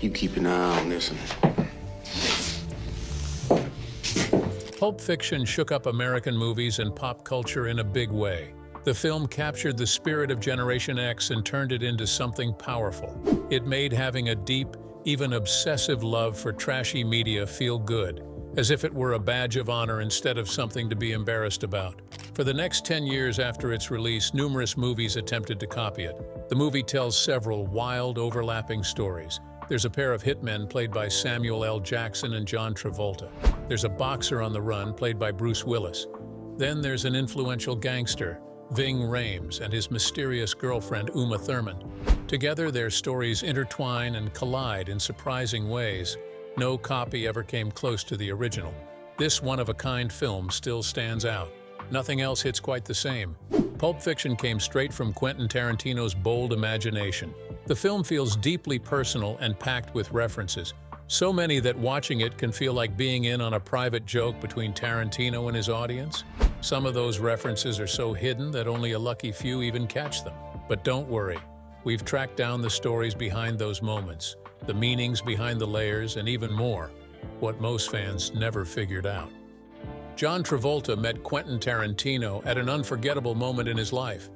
You keep an eye on this one. Pulp Fiction shook up American movies and pop culture in a big way. The film captured the spirit of Generation X and turned it into something powerful. It made having a deep, even obsessive love for trashy media feel good, as if it were a badge of honor instead of something to be embarrassed about. For the next 10 years after its release, numerous movies attempted to copy it. The movie tells several wild, overlapping stories. There's a pair of hitmen played by Samuel L. Jackson and John Travolta. There's a boxer on the run played by Bruce Willis. Then there's an influential gangster, Ving Rhames, and his mysterious girlfriend, Uma Thurman. Together, their stories intertwine and collide in surprising ways. No copy ever came close to the original. This one-of-a-kind film still stands out. Nothing else hits quite the same. Pulp Fiction came straight from Quentin Tarantino's bold imagination. The film feels deeply personal and packed with references, so many that watching it can feel like being in on a private joke between Tarantino and his audience. Some of those references are so hidden that only a lucky few even catch them. But don't worry, we've tracked down the stories behind those moments, the meanings behind the layers, and even more, what most fans never figured out. John Travolta met Quentin Tarantino at an unforgettable moment in his life.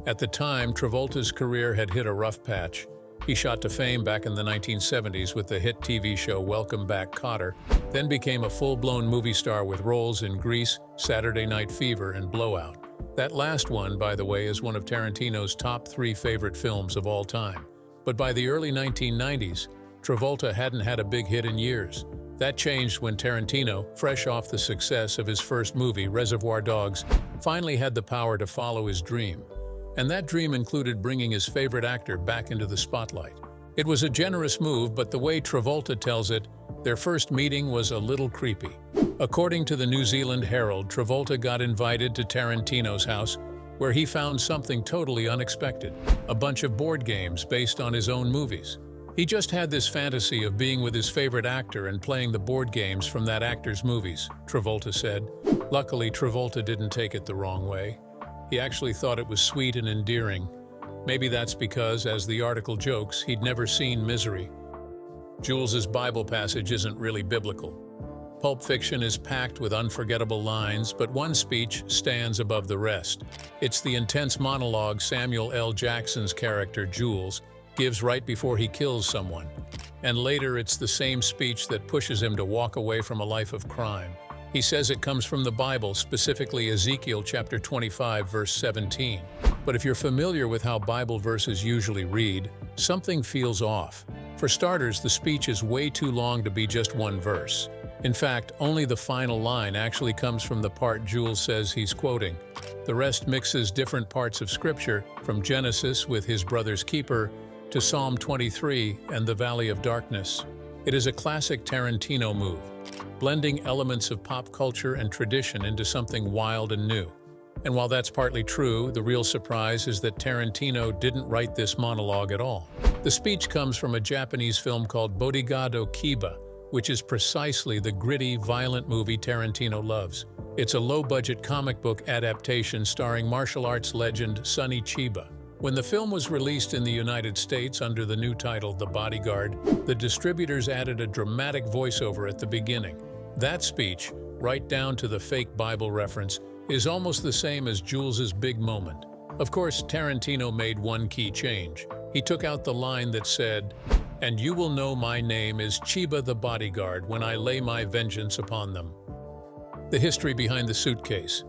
At the time, Travolta's career had hit a rough patch. He shot to fame back in the 1970s with the hit TV show Welcome Back, Kotter, then became a full-blown movie star with roles in Grease, Saturday Night Fever, and Blowout. That last one, by the way, is one of Tarantino's top 3 favorite films of all time. But by the early 1990s, Travolta hadn't had a big hit in years. That changed when Tarantino, fresh off the success of his first movie, Reservoir Dogs, finally had the power to follow his dream. And that dream included bringing his favorite actor back into the spotlight. It was a generous move, but the way Travolta tells it, their first meeting was a little creepy. According to the New Zealand Herald, Travolta got invited to Tarantino's house, where he found something totally unexpected: a bunch of board games based on his own movies. He just had this fantasy of being with his favorite actor and playing the board games from that actor's movies, Travolta said. Luckily, Travolta didn't take it the wrong way. He actually thought it was sweet and endearing. Maybe that's because, as the article jokes, he'd never seen misery. Jules's Bible passage isn't really biblical. Pulp Fiction is packed with unforgettable lines, but one speech stands above the rest. It's the intense monologue Samuel L. Jackson's character, Jules, gives right before he kills someone. And later, it's the same speech that pushes him to walk away from a life of crime. He says it comes from the Bible, specifically Ezekiel chapter 25, verse 17. But if you're familiar with how Bible verses usually read, something feels off. For starters, the speech is way too long to be just one verse. In fact, only the final line actually comes from the part Jules says he's quoting. The rest mixes different parts of Scripture, from Genesis with his brother's keeper, to Psalm 23 and the Valley of Darkness. It is a classic Tarantino move, blending elements of pop culture and tradition into something wild and new. And while that's partly true, the real surprise is that Tarantino didn't write this monologue at all. The speech comes from a Japanese film called Bodigado Kiba, which is precisely the gritty, violent movie Tarantino loves. It's a low-budget comic book adaptation starring martial arts legend Sonny Chiba. When the film was released in the United States under the new title The Bodyguard, the distributors added a dramatic voiceover at the beginning. That speech, right down to the fake Bible reference, is almost the same as Jules's big moment. Of course, Tarantino made one key change. He took out the line that said, "And you will know my name is Chiba the Bodyguard when I lay my vengeance upon them." The history behind the suitcase.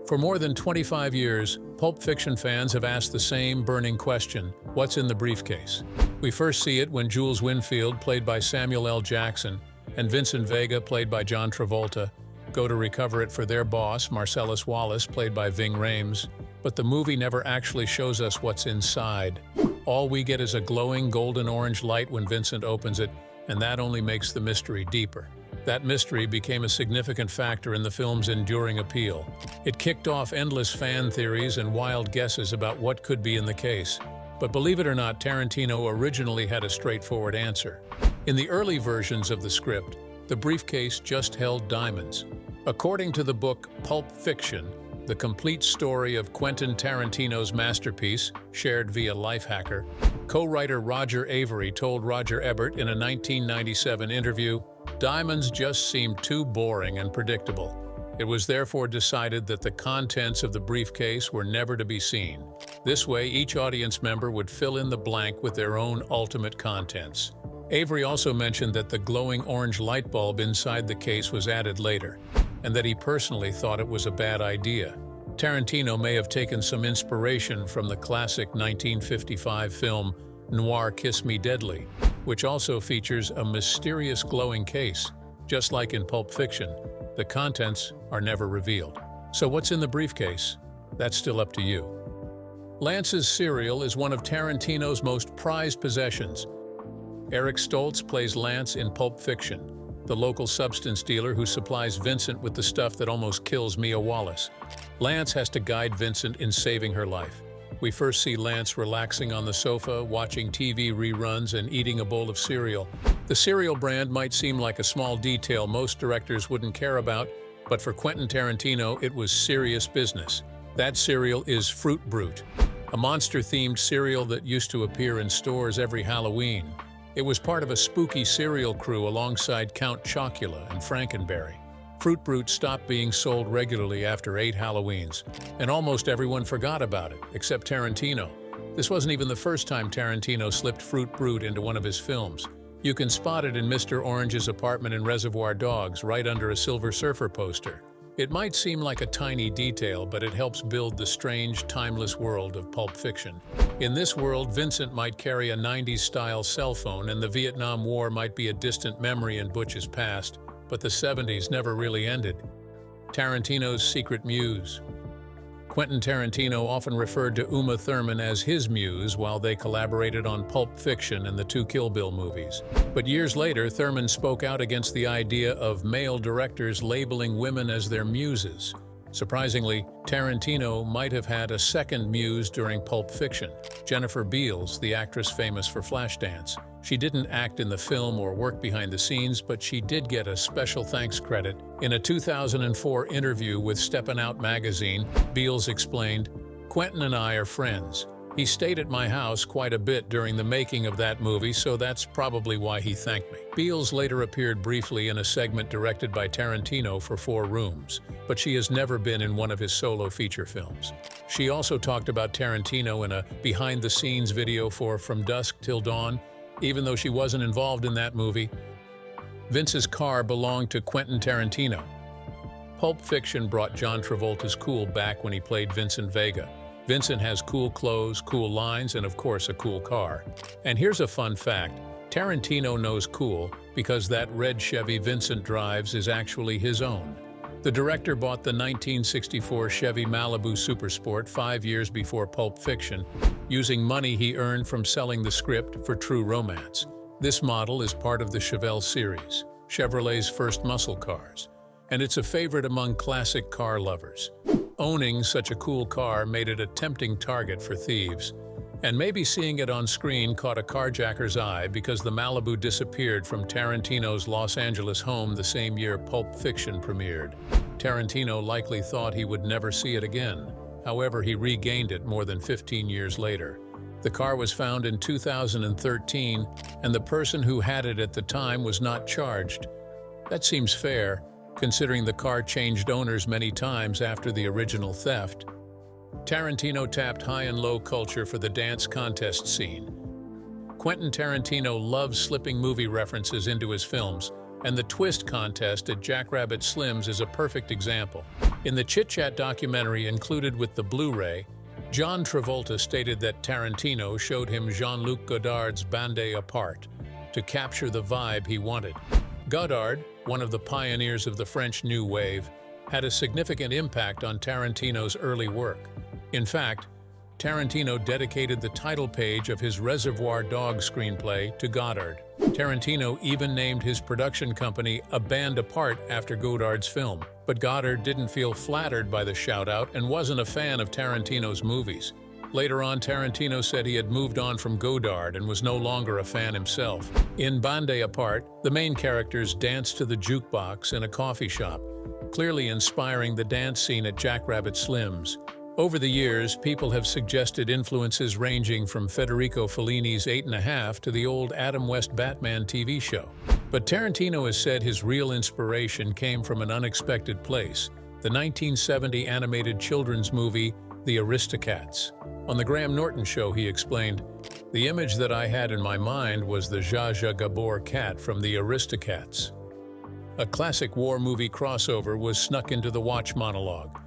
For more than 25 years, Pulp Fiction fans have asked the same burning question: what's in the briefcase? We first see it when Jules Winfield, played by Samuel L. Jackson, and Vincent Vega, played by John Travolta, go to recover it for their boss, Marcellus Wallace, played by Ving Rhames. But the movie never actually shows us what's inside. All we get is a glowing golden-orange light when Vincent opens it, and that only makes the mystery deeper. That mystery became a significant factor in the film's enduring appeal. It kicked off endless fan theories and wild guesses about what could be in the case. But believe it or not, Tarantino originally had a straightforward answer. In the early versions of the script, the briefcase just held diamonds. According to the book Pulp Fiction, the complete story of Quentin Tarantino's masterpiece, shared via Lifehacker, Co-writer Roger Avary told Roger Ebert in a 1997 interview, "Diamonds just seemed too boring and predictable. It was therefore decided that the contents of the briefcase were never to be seen. This way, each audience member would fill in the blank with their own ultimate contents." Avery also mentioned that the glowing orange light bulb inside the case was added later, and that he personally thought it was a bad idea. Tarantino may have taken some inspiration from the classic 1955 film Noir Kiss Me Deadly, which also features a mysterious glowing case. Just like in Pulp Fiction, the contents are never revealed. So what's in the briefcase? That's still up to you. Lance's cereal is one of Tarantino's most prized possessions. Eric Stoltz plays Lance in Pulp Fiction, the local substance dealer who supplies Vincent with the stuff that almost kills Mia Wallace. Lance has to guide Vincent in saving her life. We first see Lance relaxing on the sofa, watching TV reruns and eating a bowl of cereal. The cereal brand might seem like a small detail most directors wouldn't care about, but for Quentin Tarantino, it was serious business. That cereal is Fruit Brute, a monster-themed cereal that used to appear in stores every Halloween. It was part of a spooky cereal crew alongside Count Chocula and Frankenberry. Fruit Brute stopped being sold regularly after 8 Halloweens, and almost everyone forgot about it, except Tarantino. This wasn't even the first time Tarantino slipped Fruit Brute into one of his films. You can spot it in Mr. Orange's apartment in Reservoir Dogs, right under a Silver Surfer poster. It might seem like a tiny detail, but it helps build the strange, timeless world of Pulp Fiction. In this world, Vincent might carry a 90s-style cell phone, and the Vietnam War might be a distant memory in Butch's past, but the 70s never really ended. Tarantino's secret muse. Quentin Tarantino often referred to Uma Thurman as his muse while they collaborated on Pulp Fiction and the 2 Kill Bill movies. But years later, Thurman spoke out against the idea of male directors labeling women as their muses. Surprisingly, Tarantino might have had a second muse during Pulp Fiction, Jennifer Beals, the actress famous for Flashdance. She didn't act in the film or work behind the scenes, but she did get a special thanks credit. In a 2004 interview with Steppin' Out magazine, Beals explained, "Quentin and I are friends. He stayed at my house quite a bit during the making of that movie, so that's probably why he thanked me." Beals later appeared briefly in a segment directed by Tarantino for 4 Rooms, but she has never been in one of his solo feature films. She also talked about Tarantino in a behind-the-scenes video for From Dusk Till Dawn, even though she wasn't involved in that movie. Vince's car belonged to Quentin Tarantino. Pulp Fiction brought John Travolta's cool back when he played Vincent Vega. Vincent has cool clothes, cool lines, and of course a cool car. And here's a fun fact. Tarantino knows cool because that red Chevy Vincent drives is actually his own. The director bought the 1964 Chevy Malibu Supersport 5 years before Pulp Fiction, using money he earned from selling the script for True Romance. This model is part of the Chevelle series, Chevrolet's first muscle cars, and it's a favorite among classic car lovers. Owning such a cool car made it a tempting target for thieves, and maybe seeing it on screen caught a carjacker's eye because the Malibu disappeared from Tarantino's Los Angeles home the same year Pulp Fiction premiered. Tarantino likely thought he would never see it again. However, he regained it more than 15 years later. The car was found in 2013, and the person who had it at the time was not charged. That seems fair, considering the car changed owners many times after the original theft. Tarantino tapped high and low culture for the dance contest scene. Quentin Tarantino loves slipping movie references into his films, and the twist contest at Jackrabbit Slim's is a perfect example. In the Chit Chat documentary included with the Blu-ray, John Travolta stated that Tarantino showed him Jean-Luc Godard's Bande Apart to capture the vibe he wanted. Godard, one of the pioneers of the French New Wave, had a significant impact on Tarantino's early work. In fact, Tarantino dedicated the title page of his Reservoir Dogs screenplay to Godard. Tarantino even named his production company A Band Apart after Godard's film. But Godard didn't feel flattered by the shout-out and wasn't a fan of Tarantino's movies. Later on, Tarantino said he had moved on from Godard and was no longer a fan himself. In Bande Apart, the main characters dance to the jukebox in a coffee shop, clearly inspiring the dance scene at Jackrabbit Slim's. Over the years, people have suggested influences ranging from Federico Fellini's 8.5 to the old Adam West Batman TV show. But Tarantino has said his real inspiration came from an unexpected place, the 1970 animated children's movie, The Aristocats. On The Graham Norton Show, he explained, "The image that I had in my mind was the Zsa Zsa Gabor cat from The Aristocats." A classic war movie crossover was snuck into the watch monologue.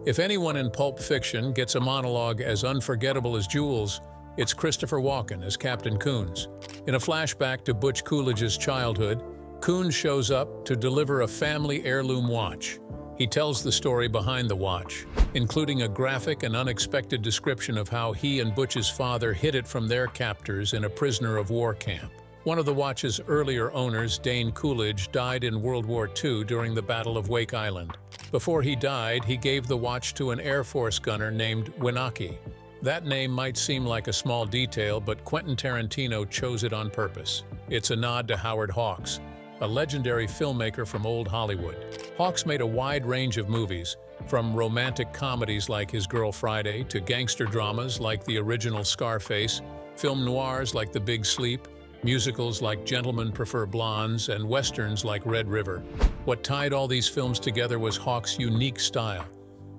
If anyone in Pulp Fiction gets a monologue as unforgettable as Jules, it's Christopher Walken as Captain Coons. In a flashback to Butch Coolidge's childhood, Coons shows up to deliver a family heirloom watch. He tells the story behind the watch, including a graphic and unexpected description of how he and Butch's father hid it from their captors in a prisoner of war camp. One of the watch's earlier owners, Dane Coolidge, died in World War II during the Battle of Wake Island. Before he died, he gave the watch to an Air Force gunner named Winaki. That name might seem like a small detail, but Quentin Tarantino chose it on purpose. It's a nod to Howard Hawks, a legendary filmmaker from old Hollywood. Hawks made a wide range of movies, from romantic comedies like His Girl Friday to gangster dramas like the original Scarface, film noirs like The Big Sleep, musicals like Gentlemen Prefer Blondes, and westerns like Red River. What tied all these films together was Hawks' unique style,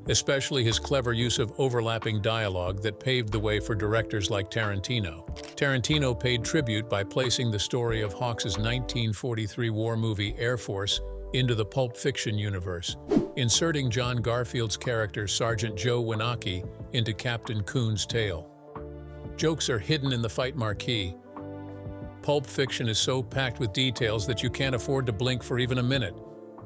especially his clever use of overlapping dialogue that paved the way for directors like Tarantino. Tarantino paid tribute by placing the story of Hawks' 1943 war movie Air Force into the Pulp Fiction universe, inserting John Garfield's character Sergeant Joe Winaki into Captain Coons' tale. Jokes are hidden in the fight marquee. Pulp Fiction is so packed with details that you can't afford to blink for even a minute,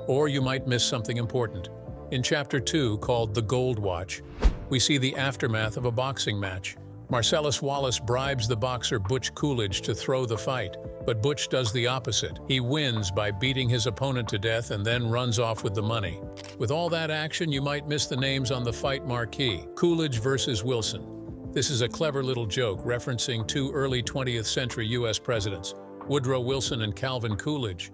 or you might miss something important. In Chapter 2, called The Gold Watch, we see the aftermath of a boxing match. Marcellus Wallace bribes the boxer Butch Coolidge to throw the fight, but Butch does the opposite. He wins by beating his opponent to death and then runs off with the money. With all that action, you might miss the names on the fight marquee. Coolidge versus Wilson. This is a clever little joke referencing two early 20th century U.S. presidents, Woodrow Wilson and Calvin Coolidge.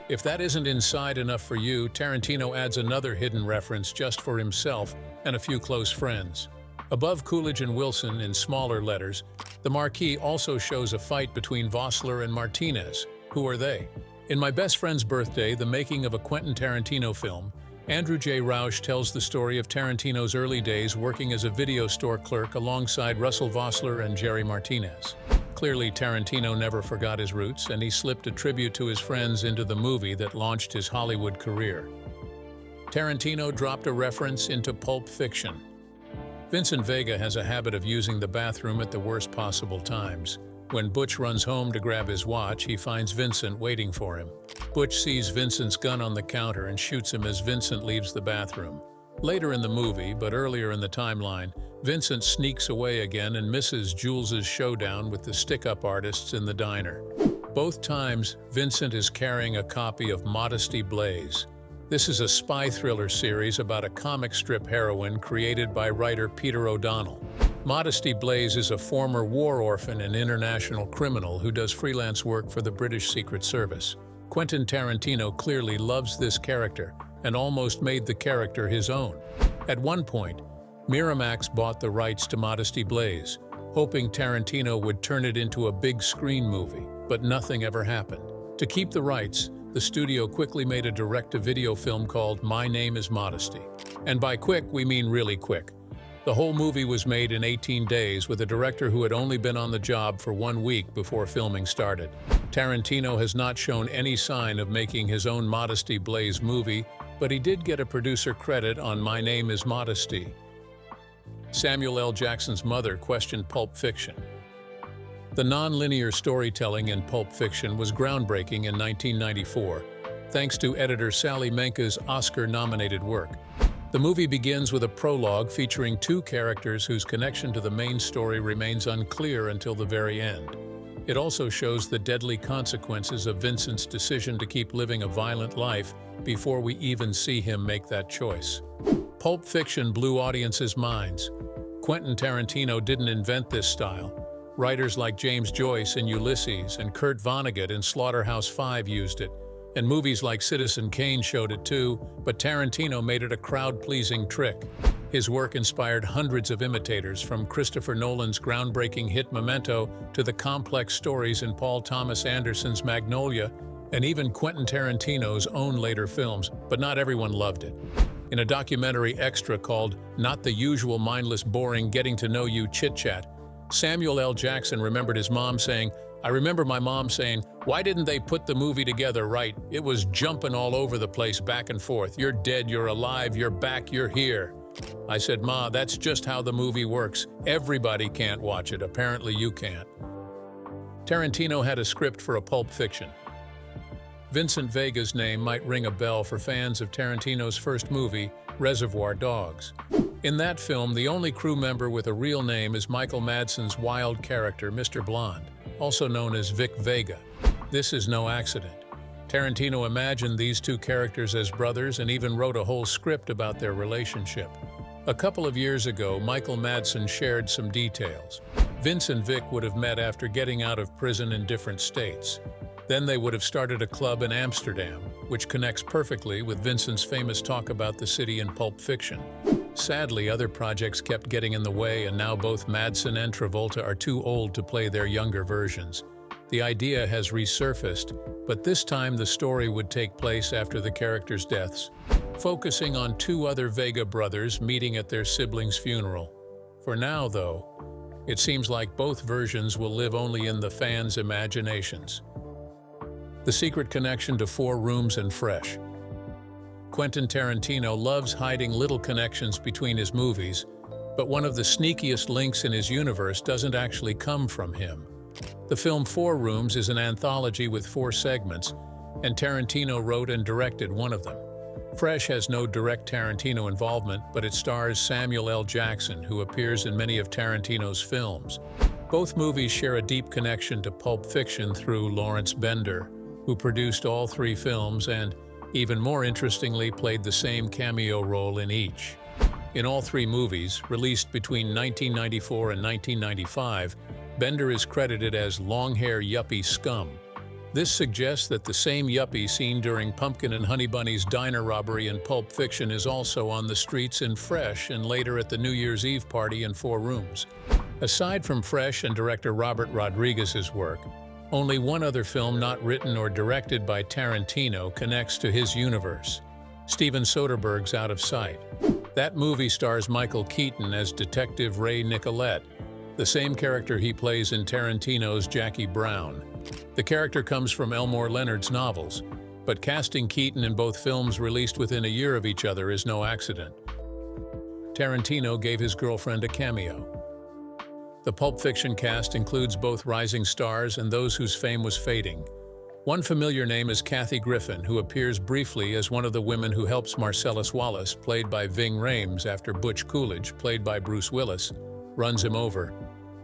If that isn't inside enough for you, Tarantino adds another hidden reference just for himself and a few close friends. Above Coolidge and Wilson in smaller letters, the marquee also shows a fight between Vossler and Martinez. Who are they? In My Best Friend's Birthday, the making of a Quentin Tarantino film, Andrew J. Rausch tells the story of Tarantino's early days working as a video store clerk alongside Russell Vossler and Jerry Martinez. Clearly, Tarantino never forgot his roots, and he slipped a tribute to his friends into the movie that launched his Hollywood career. Tarantino dropped a reference into Pulp Fiction. Vincent Vega has a habit of using the bathroom at the worst possible times. When Butch runs home to grab his watch, he finds Vincent waiting for him. Butch sees Vincent's gun on the counter and shoots him as Vincent leaves the bathroom. Later in the movie, but earlier in the timeline, Vincent sneaks away again and misses Jules's showdown with the stick-up artists in the diner. Both times, Vincent is carrying a copy of Modesty Blaise. This is a spy thriller series about a comic strip heroine created by writer Peter O'Donnell. Modesty Blaise is a former war orphan and international criminal who does freelance work for the British Secret Service. Quentin Tarantino clearly loves this character and almost made the character his own. At one point, Miramax bought the rights to Modesty Blaise, hoping Tarantino would turn it into a big screen movie, but nothing ever happened. To keep the rights, the studio quickly made a direct-to-video film called My Name is Modesty. And by quick, we mean really quick. The whole movie was made in 18 days with a director who had only been on the job for 1 week before filming started. Tarantino has not shown any sign of making his own Modesty Blaise movie, but he did get a producer credit on My Name is Modesty. Samuel L. Jackson's mother questioned Pulp Fiction. The nonlinear storytelling in Pulp Fiction was groundbreaking in 1994, thanks to editor Sally Menke's Oscar-nominated work. The movie begins with a prologue featuring two characters whose connection to the main story remains unclear until the very end. It also shows the deadly consequences of Vincent's decision to keep living a violent life before we even see him make that choice. Pulp Fiction blew audiences' minds. Quentin Tarantino didn't invent this style. Writers like James Joyce in Ulysses and Kurt Vonnegut in Slaughterhouse-Five used it. And movies like Citizen Kane showed it too, but Tarantino made it a crowd-pleasing trick. His work inspired hundreds of imitators, from Christopher Nolan's groundbreaking hit Memento to the complex stories in Paul Thomas Anderson's Magnolia, and even Quentin Tarantino's own later films, but not everyone loved it. In a documentary extra called Not the Usual Mindless Boring Getting to Know You Chit-Chat, Samuel L. Jackson remembered his mom saying, "I remember my mom saying, 'Why didn't they put the movie together right? It was jumping all over the place back and forth. You're dead, you're alive, you're back, you're here.' I said, 'Ma, that's just how the movie works. Everybody can't watch it. Apparently you can't.'" Tarantino had a script for a Pulp Fiction. Vincent Vega's name might ring a bell for fans of Tarantino's first movie, Reservoir Dogs. In that film, the only crew member with a real name is Michael Madsen's wild character, Mr. Blonde, also known as Vic Vega. This is no accident. Tarantino imagined these two characters as brothers and even wrote a whole script about their relationship. A couple of years ago, Michael Madsen shared some details. Vince and Vic would have met after getting out of prison in different states. Then they would have started a club in Amsterdam, which connects perfectly with Vincent's famous talk about the city in Pulp Fiction. Sadly, other projects kept getting in the way, and now both Madsen and Travolta are too old to play their younger versions. The idea has resurfaced, but this time the story would take place after the characters' deaths, focusing on two other Vega brothers meeting at their siblings' funeral. For now, though, it seems like both versions will live only in the fans' imaginations. The secret connection to Four Rooms and Fresh. Quentin Tarantino loves hiding little connections between his movies, but one of the sneakiest links in his universe doesn't actually come from him. The film Four Rooms is an anthology with 4 segments, and Tarantino wrote and directed one of them. Fresh has no direct Tarantino involvement, but it stars Samuel L. Jackson, who appears in many of Tarantino's films. Both movies share a deep connection to Pulp Fiction through Lawrence Bender, who produced all 3 films and, even more interestingly, played the same cameo role in each. In all 3 movies, released between 1994 and 1995, Bender is credited as long-hair yuppie scum. This suggests that the same yuppie seen during Pumpkin and Honey Bunny's diner robbery in Pulp Fiction is also on the streets in Fresh and later at the New Year's Eve party in Four Rooms. Aside from Fresh and director Robert Rodriguez's work, only one other film not written or directed by Tarantino connects to his universe: Steven Soderbergh's Out of Sight. That movie stars Michael Keaton as Detective Ray Nicolette, the same character he plays in Tarantino's Jackie Brown. The character comes from Elmore Leonard's novels, but casting Keaton in both films released within a year of each other is no accident. Tarantino gave his girlfriend a cameo. The Pulp Fiction cast includes both rising stars and those whose fame was fading. One familiar name is Kathy Griffin, who appears briefly as one of the women who helps Marcellus Wallace, played by Ving Rhames, after Butch Coolidge, played by Bruce Willis, runs him over.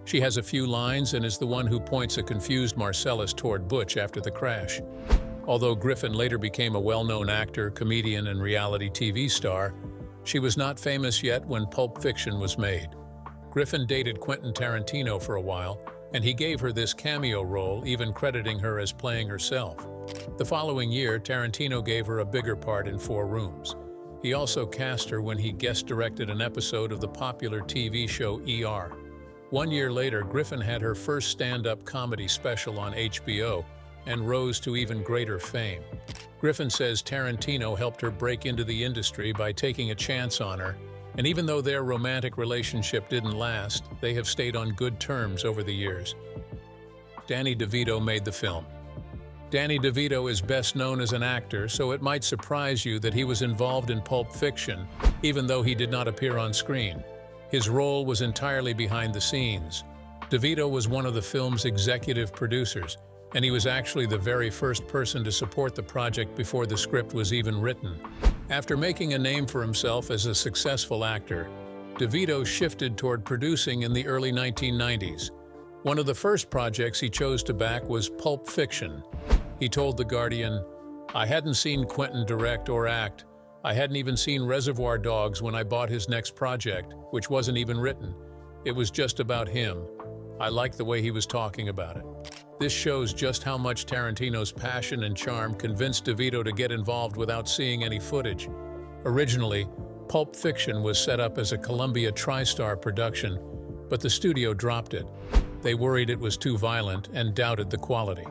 She has a few lines and is the one who points a confused Marcellus toward Butch after the crash. Although Griffin later became a well-known actor, comedian, and reality TV star, she was not famous yet when Pulp Fiction was made. Griffin dated Quentin Tarantino for a while, and he gave her this cameo role, even crediting her as playing herself. The following year, Tarantino gave her a bigger part in Four Rooms. He also cast her when he guest-directed an episode of the popular TV show ER. 1 year later, Griffin had her first stand-up comedy special on HBO and rose to even greater fame. Griffin says Tarantino helped her break into the industry by taking a chance on her, and even though their romantic relationship didn't last, they have stayed on good terms over the years. Danny DeVito made the film. Danny DeVito is best known as an actor, so it might surprise you that he was involved in Pulp Fiction, even though he did not appear on screen. His role was entirely behind the scenes. DeVito was one of the film's executive producers, and he was actually the very first person to support the project before the script was even written. After making a name for himself as a successful actor, DeVito shifted toward producing in the early 1990s. One of the first projects he chose to back was Pulp Fiction. He told The Guardian, "I hadn't seen Quentin direct or act. I hadn't even seen Reservoir Dogs when I bought his next project, which wasn't even written. It was just about him. I liked the way he was talking about it." This shows just how much Tarantino's passion and charm convinced DeVito to get involved without seeing any footage. Originally, Pulp Fiction was set up as a Columbia TriStar production, but the studio dropped it. They worried it was too violent and doubted the quality.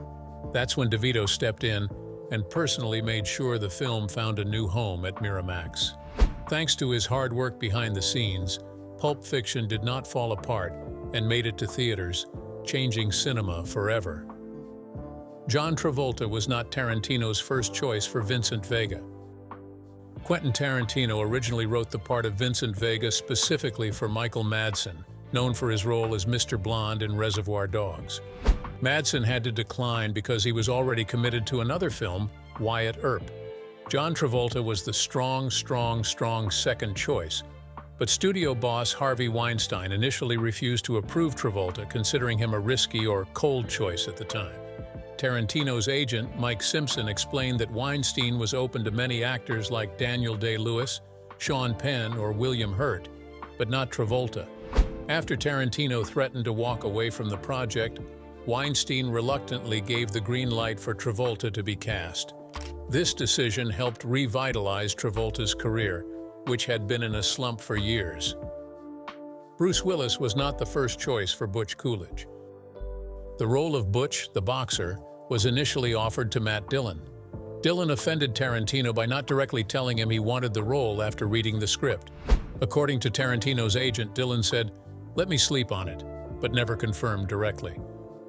That's when DeVito stepped in and personally made sure the film found a new home at Miramax. Thanks to his hard work behind the scenes, Pulp Fiction did not fall apart and made it to theaters, changing cinema forever. John Travolta was not Tarantino's first choice for Vincent Vega. Quentin Tarantino originally wrote the part of Vincent Vega specifically for Michael Madsen, known for his role as Mr. Blonde in Reservoir Dogs. Madsen had to decline because he was already committed to another film, Wyatt Earp. John Travolta was the strong second choice, but studio boss Harvey Weinstein initially refused to approve Travolta, considering him a risky or cold choice at the time. Tarantino's agent, Mike Simpson, explained that Weinstein was open to many actors like Daniel Day-Lewis, Sean Penn, or William Hurt, but not Travolta. After Tarantino threatened to walk away from the project, Weinstein reluctantly gave the green light for Travolta to be cast. This decision helped revitalize Travolta's career, which had been in a slump for years. Bruce Willis was not the first choice for Butch Coolidge. The role of Butch, the boxer, was initially offered to Matt Dillon. Dillon offended Tarantino by not directly telling him he wanted the role after reading the script. According to Tarantino's agent, Dillon said, "Let me sleep on it," but never confirmed directly.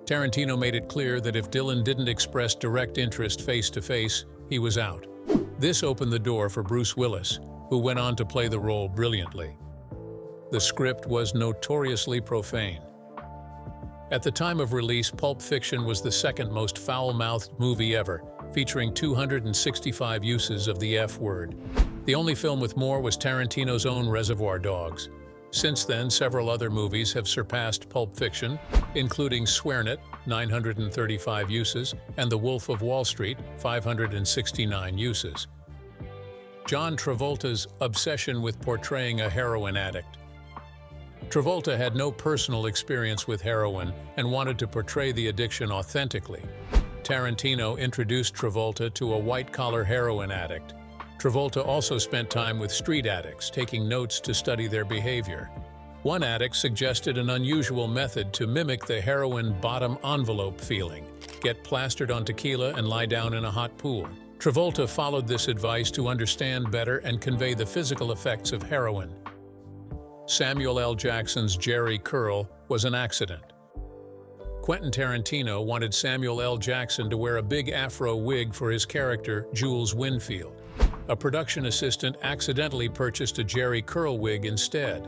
Tarantino made it clear that if Dillon didn't express direct interest face-to-face, he was out. This opened the door for Bruce Willis, who went on to play the role brilliantly. The script was notoriously profane. At the time of release, Pulp Fiction was the second most foul-mouthed movie ever, featuring 265 uses of the F-word. The only film with more was Tarantino's own Reservoir Dogs. Since then, several other movies have surpassed Pulp Fiction, including Swearnet, 935 uses, and The Wolf of Wall Street, 569 uses. John Travolta's obsession with portraying a heroin addict. Travolta had no personal experience with heroin and wanted to portray the addiction authentically. Tarantino introduced Travolta to a white-collar heroin addict. Travolta also spent time with street addicts, taking notes to study their behavior. One addict suggested an unusual method to mimic the heroin bottom envelope feeling: get plastered on tequila and lie down in a hot pool. Travolta followed this advice to understand better and convey the physical effects of heroin. Samuel L. Jackson's Jerry Curl was an accident. Quentin Tarantino wanted Samuel L. Jackson to wear a big afro wig for his character, Jules Winfield. A production assistant accidentally purchased a Jerry Curl wig instead.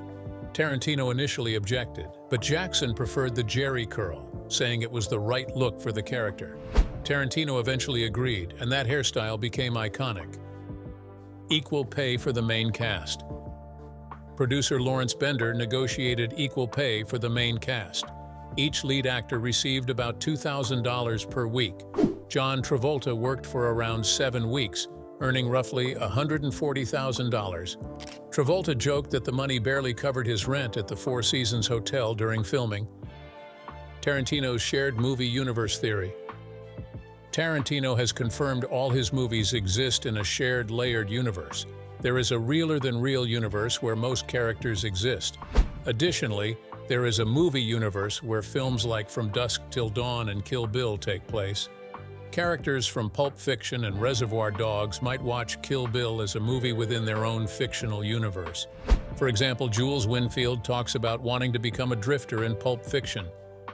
Tarantino initially objected, but Jackson preferred the Jerry Curl, saying it was the right look for the character. Tarantino eventually agreed, and that hairstyle became iconic. Equal pay for the main cast. Producer Lawrence Bender negotiated equal pay for the main cast. Each lead actor received about $2,000 per week. John Travolta worked for around 7 weeks, earning roughly $140,000. Travolta joked that the money barely covered his rent at the Four Seasons Hotel during filming. Tarantino's shared movie universe theory. Tarantino has confirmed all his movies exist in a shared, layered universe. There is a realer-than-real universe where most characters exist. Additionally, there is a movie universe where films like From Dusk Till Dawn and Kill Bill take place. Characters from Pulp Fiction and Reservoir Dogs might watch Kill Bill as a movie within their own fictional universe. For example, Jules Winfield talks about wanting to become a drifter in Pulp Fiction.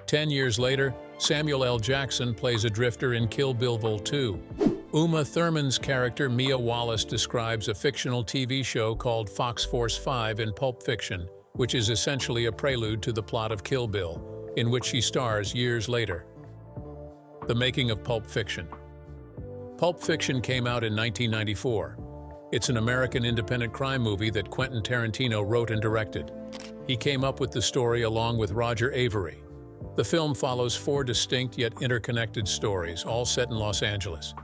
10 years later, Samuel L. Jackson plays a drifter in Kill Bill Vol. 2. Uma Thurman's character Mia Wallace describes a fictional TV show called Fox Force 5 in Pulp Fiction, which is essentially a prelude to the plot of Kill Bill, in which she stars years later. The making of Pulp Fiction. Pulp Fiction came out in 1994. It's an American independent crime movie that Quentin Tarantino wrote and directed. He came up with the story along with Roger Avary. The film follows 4 distinct yet interconnected stories, all set in Los Angeles.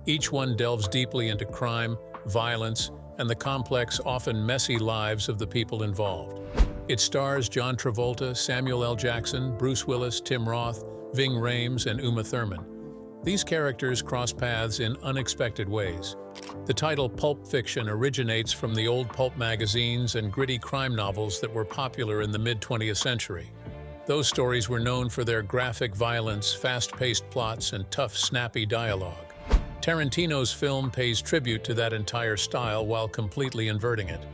Each one delves deeply into crime, violence, and the complex, often messy lives of the people involved. It stars John Travolta, Samuel L. Jackson, Bruce Willis, Tim Roth, Ving Rhames and Uma Thurman. These characters cross paths in unexpected ways. The title Pulp Fiction originates from the old pulp magazines and gritty crime novels that were popular in the mid-20th century. Those stories were known for their graphic violence, fast-paced plots, and tough, snappy dialogue. Tarantino's film pays tribute to that entire style while completely inverting it.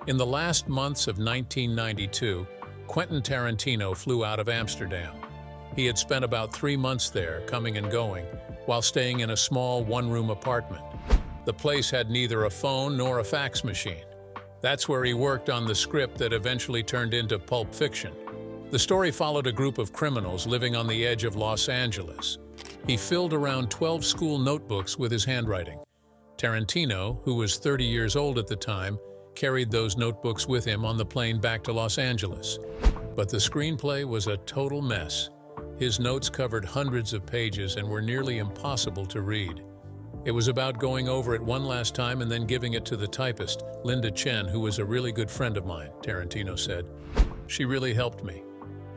In the last months of 1992, Quentin Tarantino flew out of Amsterdam. He had spent about 3 months there, coming and going, while staying in a small one-room apartment. The place had neither a phone nor a fax machine. That's where he worked on the script that eventually turned into Pulp Fiction. The story followed a group of criminals living on the edge of Los Angeles. He filled around 12 school notebooks with his handwriting. Tarantino, who was 30 years old at the time, carried those notebooks with him on the plane back to Los Angeles. But the screenplay was a total mess. His notes covered hundreds of pages and were nearly impossible to read. It was about going over it one last time and then giving it to the typist, Linda Chen, who was a really good friend of mine, Tarantino said. She really helped me.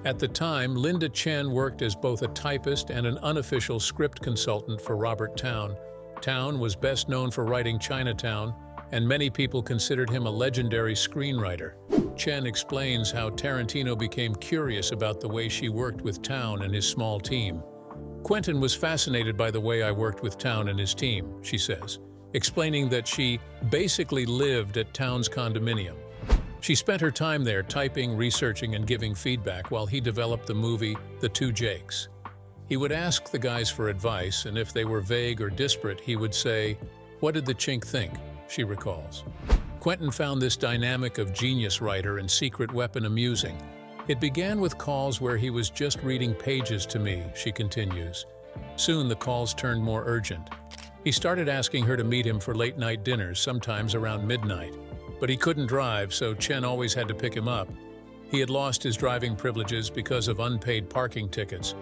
At the time, Linda Chen worked as both a typist and an unofficial script consultant for Robert Towne. Towne was best known for writing Chinatown, and many people considered him a legendary screenwriter. Chen explains how Tarantino became curious about the way she worked with Towne and his small team. Quentin was fascinated by the way I worked with Towne and his team, she says, explaining that she basically lived at Towne's condominium. She spent her time there typing, researching, and giving feedback while he developed the movie The Two Jakes. He would ask the guys for advice, and if they were vague or disparate, he would say, "What did the chink think?" she recalls. Quentin found this dynamic of genius writer and secret weapon amusing. It began with calls where he was just reading pages to me, she continues. Soon the calls turned more urgent. He started asking her to meet him for late-night dinners, sometimes around midnight. But he couldn't drive, so Chen always had to pick him up. He had lost his driving privileges because of unpaid parking tickets.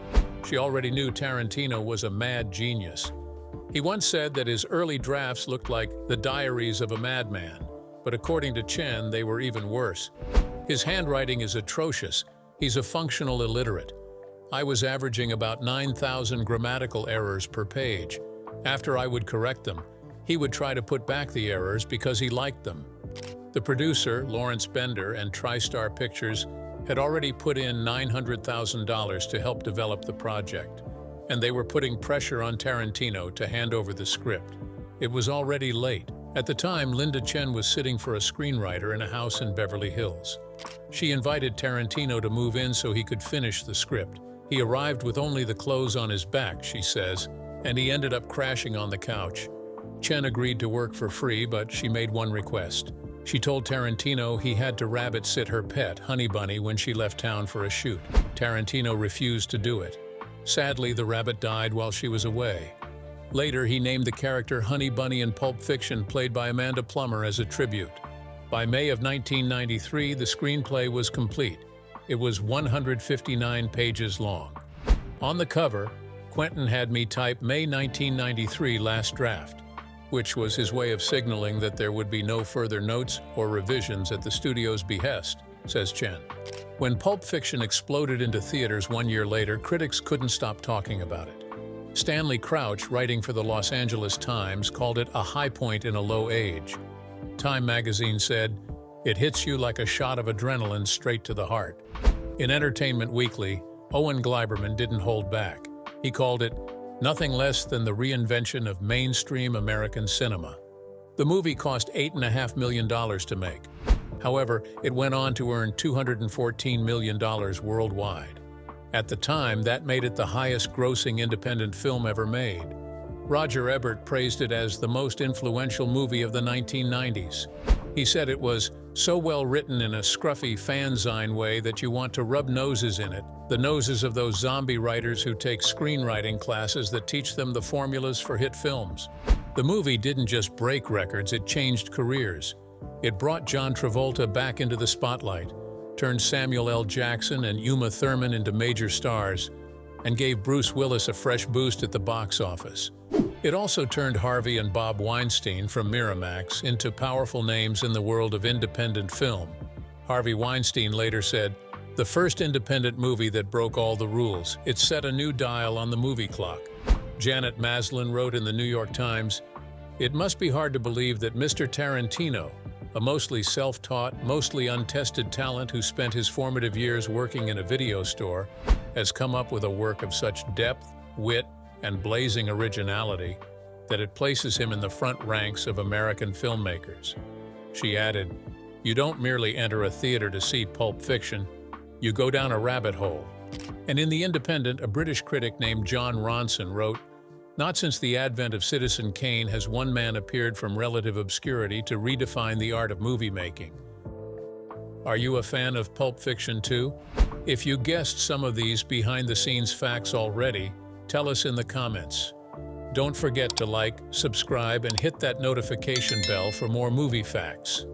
She already knew Tarantino was a mad genius. He once said that his early drafts looked like the diaries of a madman, but according to Chen, they were even worse. His handwriting is atrocious. He's a functional illiterate. I was averaging about 9,000 grammatical errors per page. After I would correct them, he would try to put back the errors because he liked them. The producer, Lawrence Bender, and TriStar Pictures had already put in $900,000 to help develop the project, and they were putting pressure on Tarantino to hand over the script. It was already late. At the time, Linda Chen was sitting for a screenwriter in a house in Beverly Hills. She invited Tarantino to move in so he could finish the script. He arrived with only the clothes on his back, she says, and he ended up crashing on the couch. Chen agreed to work for free, but she made one request. She told Tarantino he had to rabbit sit her pet, Honey Bunny, when she left town for a shoot. Tarantino refused to do it. Sadly, the rabbit died while she was away. Later, he named the character Honey Bunny in Pulp Fiction, played by Amanda Plummer, as a tribute. By May of 1993, the screenplay was complete. It was 159 pages long. On the cover, Quentin had me type May 1993 last draft, which was his way of signaling that there would be no further notes or revisions at the studio's behest, says Chen. When Pulp Fiction exploded into theaters 1 year later, critics couldn't stop talking about it. Stanley Crouch, writing for the Los Angeles Times, called it a high point in a low age. Time magazine said, "It hits you like a shot of adrenaline straight to the heart." In Entertainment Weekly, Owen Gleiberman didn't hold back. He called it nothing less than the reinvention of mainstream American cinema. The movie cost $8.5 million to make. However, it went on to earn $214 million worldwide. At the time, that made it the highest-grossing independent film ever made. Roger Ebert praised it as the most influential movie of the 1990s. He said it was so well written in a scruffy fanzine way that you want to rub noses in it, the noses of those zombie writers who take screenwriting classes that teach them the formulas for hit films. The movie didn't just break records, it changed careers. It brought John Travolta back into the spotlight, turned Samuel L. Jackson and Uma Thurman into major stars, and gave Bruce Willis a fresh boost at the box office. It also turned Harvey and Bob Weinstein from Miramax into powerful names in the world of independent film. Harvey Weinstein later said, The first independent movie that broke all the rules. It set a new dial on the movie clock. Janet Maslin wrote in the New York Times, "It must be hard to believe that Mr. Tarantino, a mostly self-taught, mostly untested talent who spent his formative years working in a video store, has come up with a work of such depth, wit, and blazing originality that it places him in the front ranks of American filmmakers." She added, "You don't merely enter a theater to see Pulp Fiction, you go down a rabbit hole." And in The Independent, a British critic named John Ronson wrote, "Not since the advent of Citizen Kane has one man appeared from relative obscurity to redefine the art of movie making." Are you a fan of Pulp Fiction too? If you guessed some of these behind-the-scenes facts already, tell us in the comments. Don't forget to like, subscribe, and hit that notification bell for more movie facts.